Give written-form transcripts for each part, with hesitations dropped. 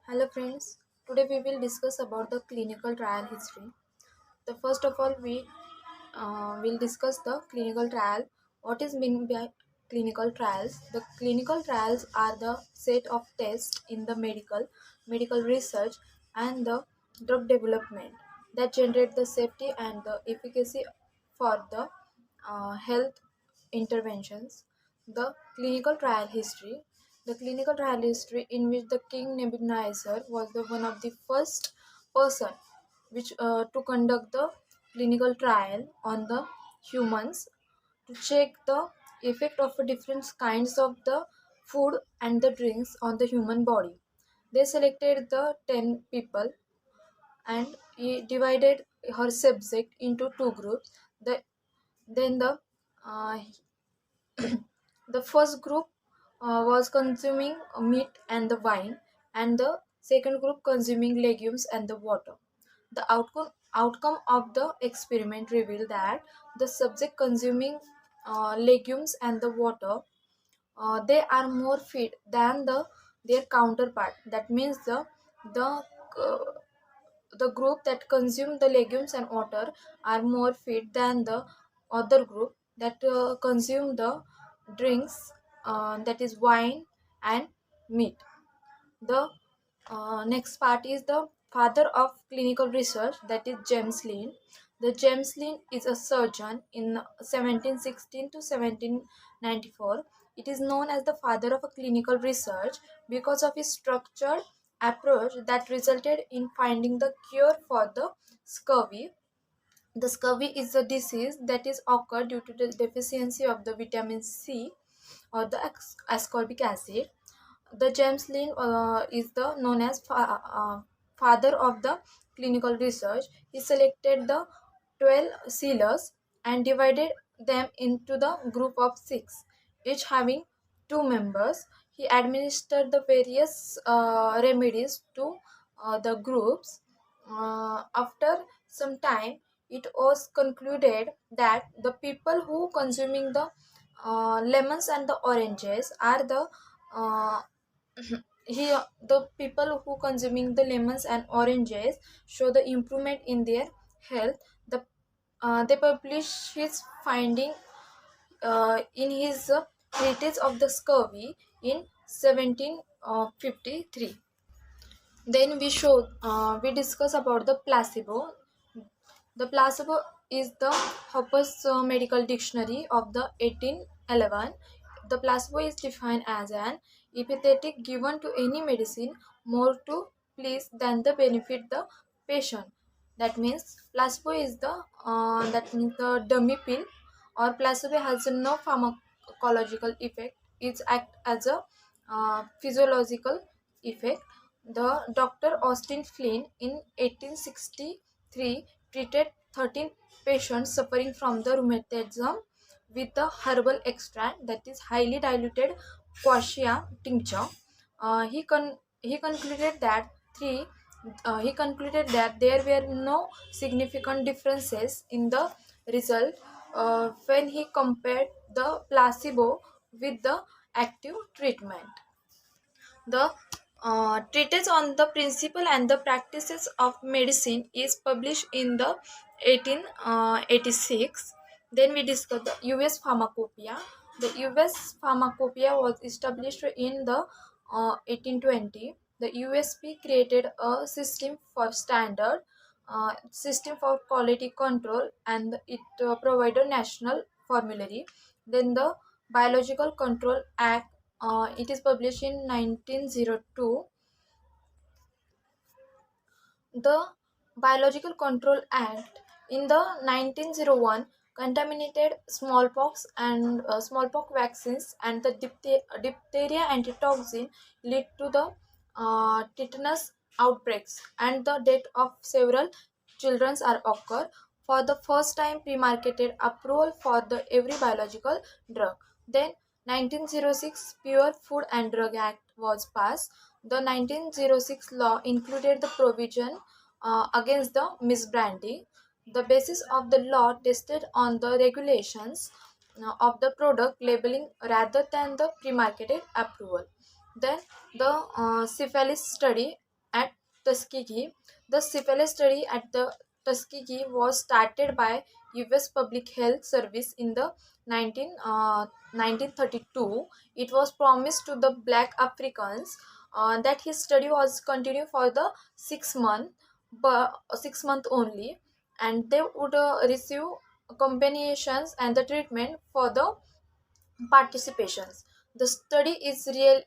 Hello friends, today we will discuss about the clinical trial history. The first of all we will discuss the clinical trial. What is meant by clinical trials? The clinical trials are the set of tests in the medical research and the drug development that generate the safety and the efficacy for the health interventions. The clinical trial history. The clinical trial history in which the King Nebuchadnezzar was the one of the first person which to conduct the clinical trial on the humans to check the effect of different kinds of the food and the drinks on the human body. They selected the 10 people and he divided her subject into two groups. Then uh, the first group was consuming meat and the wine, and the second group consuming legumes and the water. The outcome of the experiment revealed that the subject consuming legumes and the water, they are more fit than their counterpart. That means the uh, the group that consume the legumes and water are more fit than the other group that consume the drinks, that is wine and meat. The next part is the father of clinical research, that is James Lin. The James Lin is a surgeon in 1716 to 1794. It is known as the father of a clinical research because of his structured approach that resulted in finding the cure for the scurvy. The scurvy is a disease that is occurred due to the deficiency of the vitamin C or the ascorbic acid. The James Lin is the known as father of the clinical research. He selected the 12 sealers and divided them into the group of 6, each having 2 members. He administered the various remedies to the groups. After some time, it was concluded that the people who consuming the lemons and the oranges are uh, the people who consuming the lemons and oranges show the improvement in their health. They publish his finding in his treatise of the scurvy in 1753. Then we discuss about the placebo. The placebo is the Harper's Medical Dictionary of the 1811. The placebo is defined as an epithet given to any medicine more to please than the benefit the patient. That means placebo is the dummy pill, or placebo has no pharmacological effect. It acts as a physiological effect. The Dr. Austin Flynn in 1863 treated 13 patients suffering from the rheumatism with the herbal extract, that is highly diluted quassia tincture. He concluded that three he concluded that there were no significant differences in the result when he compared the placebo with the active treatment. The treatise on the principle and the practices of medicine is published in the 1886. Then we discuss the US Pharmacopoeia. The US Pharmacopoeia was established in the 1820. The USP created a system for quality control, and it provided national formulary. Then the Biological Control Act, it is published in 1902. The Biological Control Act in the 1901 contaminated smallpox and smallpox vaccines, and the diphtheria antitoxin led to the tetanus outbreaks, and the death of several children are occurred. For the first time, pre-marketed approval for the every biological drug. Then 1906 Pure Food and Drug Act was passed. The 1906 law included the provision against the misbranding. The basis of the law tested on the regulations of the product labeling rather than the pre-marketed approval. Then the syphilis study. Tuskegee. The syphilis study at the Tuskegee was started by U.S. Public Health Service in the 1932. It was promised to the black Africans that his study was continued for the 6 month, but 6 month only, and they would receive combinations and the treatment for the participations. The study is real.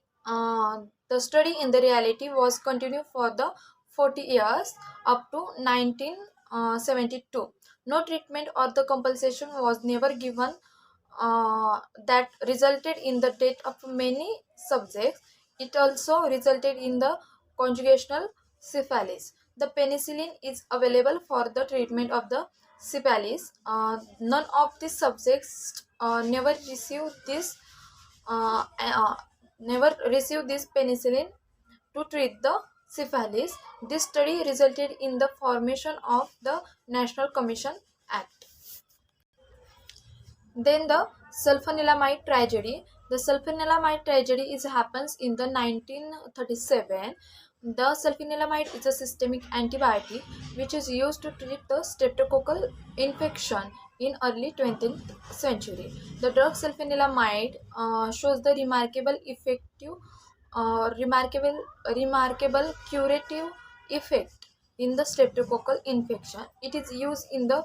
The study in the reality was continued for the 40 years up to 1972. No treatment or the compensation was never given. That resulted in the death of many subjects. It also resulted in the conjugational syphilis. The penicillin is available for the treatment of the syphilis. None of the subjects uh, uh, never received this penicillin to treat the syphilis. This study resulted in the formation of the National Commission Act. Then the sulfanilamide tragedy. The sulfanilamide tragedy is happens in the 1937. The sulfanilamide is a systemic antibiotic which is used to treat the streptococcal infection in early 20th century. The drug sulfanilamide shows the remarkable curative effect in the streptococcal infection. It is used in the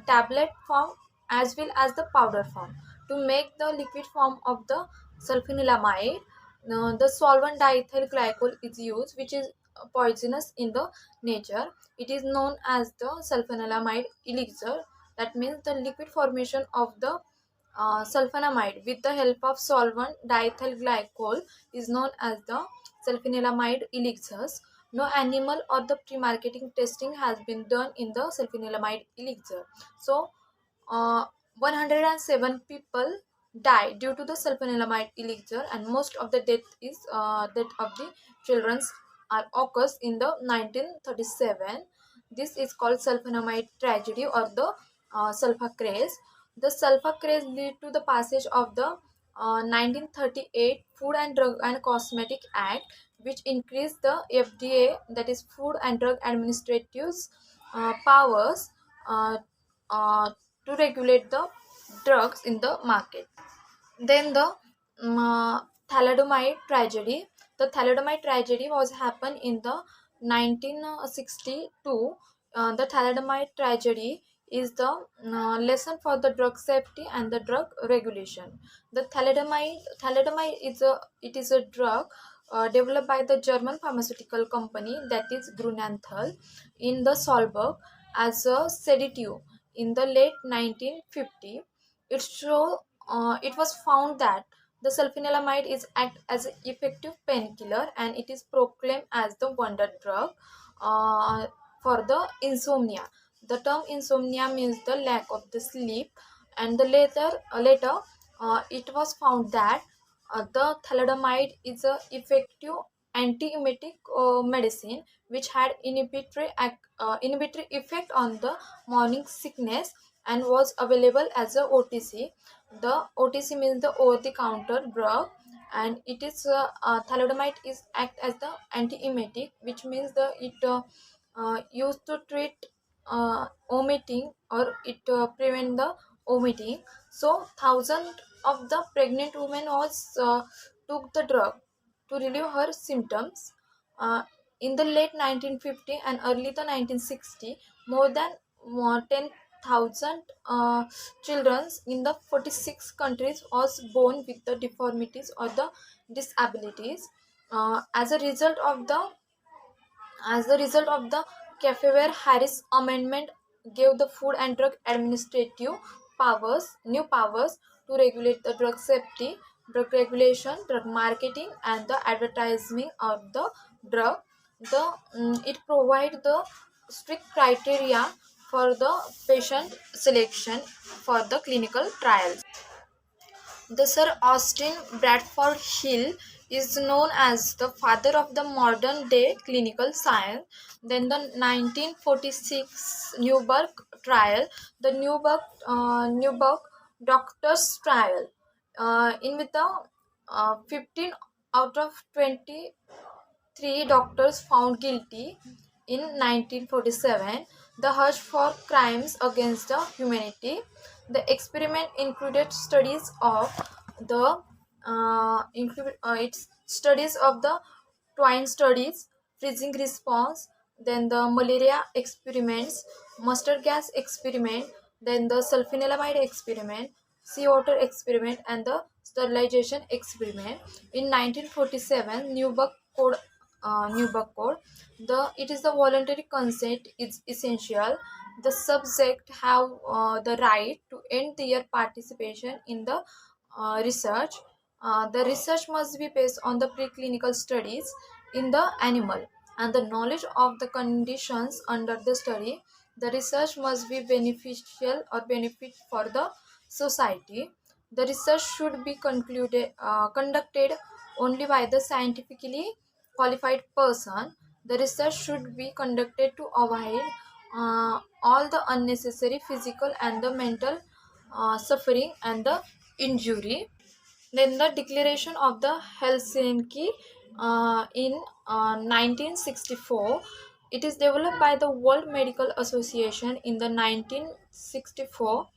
tablet form as well as the powder form. To make the liquid form of the sulfanilamide, the solvent diethyl glycol is used, which is poisonous in the nature. It is known as the sulfanilamide elixir. That means the liquid formation of the sulfonamide with the help of solvent diethyl glycol is known as the sulfanilamide elixirs. No animal or the pre-marketing testing has been done in the sulfanilamide elixir. So, uh, 107 people died due to the sulfanilamide elixir, and most of the death of the children's are occurs in the 1937. This is called sulfonamide tragedy or the sulfa craze. The sulfa craze led to the passage of the 1938 Food and Drug and Cosmetic Act, which increased the FDA, that is Food and Drug Administrative's powers uh, uh, to regulate the drugs in the market. Then the thalidomide tragedy. The thalidomide tragedy was happened in the 1962. The thalidomide tragedy is the lesson for the drug safety and the drug regulation. The thalidomide is a drug developed by the German pharmaceutical company, that is Grunenthal, in the Solberg as a sedative in the late 1950. It was found that the sulfanilamide is act as an effective painkiller, and it is proclaimed as the wonder drug uh, for the insomnia. The term insomnia means the lack of the sleep, and the later it was found that the thalidomide is a effective anti-emetic medicine which had inhibitory effect on the morning sickness and was available as a OTC. The OTC means the over-the-counter drug, and it is thalidomide is act as the anti-emetic, which means the it used to treat vomiting, or it prevent the vomiting. So thousand of the pregnant women was took the drug to relieve her symptoms. Uh, in the late 1950 and early the 1960, more than 10,000 children in the 46 countries was born with the deformities or the disabilities. As a result of the Kefauver-Harris Amendment gave the Food and Drug Administrative new powers to regulate the drug safety, drug regulation, drug marketing, and the advertising of the drug. It provide the strict criteria for the patient selection for the clinical trials. The Sir Austin Bradford Hill is known as the father of the modern day clinical science. Then the 1946 Newburgh trial, the Newburgh doctors trial, in with the 15 out of 20 three doctors found guilty in 1947. The hush for crimes against the humanity. The experiment included studies of the its studies of the twine studies, freezing response, then the malaria experiments, mustard gas experiment, then the sulfanilamide experiment, seawater experiment, and the sterilization experiment. In 1947, Newburgh Code, it is the voluntary consent is essential. The subject have the right to end their participation in the research. The research must be based on the preclinical studies in the animal and the knowledge of the conditions under the study. The research must be beneficial or benefit for the society. The research should be conducted only by the scientifically qualified person. The research should be conducted to avoid all the unnecessary physical and the mental suffering and the injury. Then the Declaration of the Helsinki in 1964. It is developed by the World Medical Association in the 1964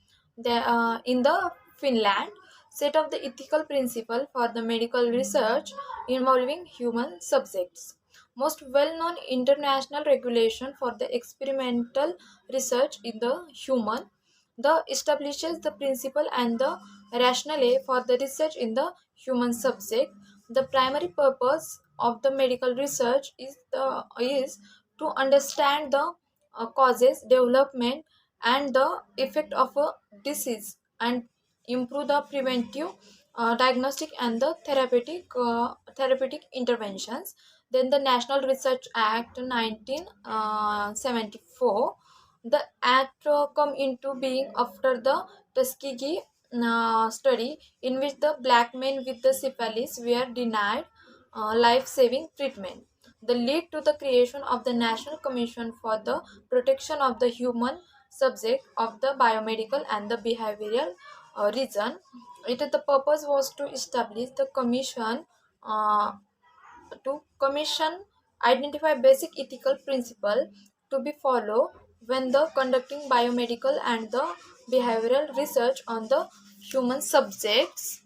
in the Finland, set of the ethical principle for the medical research involving human subjects. Most well-known international regulation for the experimental research in the human, the establishes the principle and the rationale for the research in the human subject. The primary purpose of the medical research is to understand the causes, development, and the effect of a disease, and improve the preventive, diagnostic, and the therapeutic interventions. Then the National Research Act 1974. The act come into being after the Tuskegee study, in which the black men with the syphilis were denied life-saving treatment. The lead to the creation of the National Commission for the Protection of the Human Subject of the Biomedical and the Behavioral Reason. The purpose was to establish the uh, commission identify basic ethical principle to be followed when the conducting biomedical and the behavioral research on the human subjects.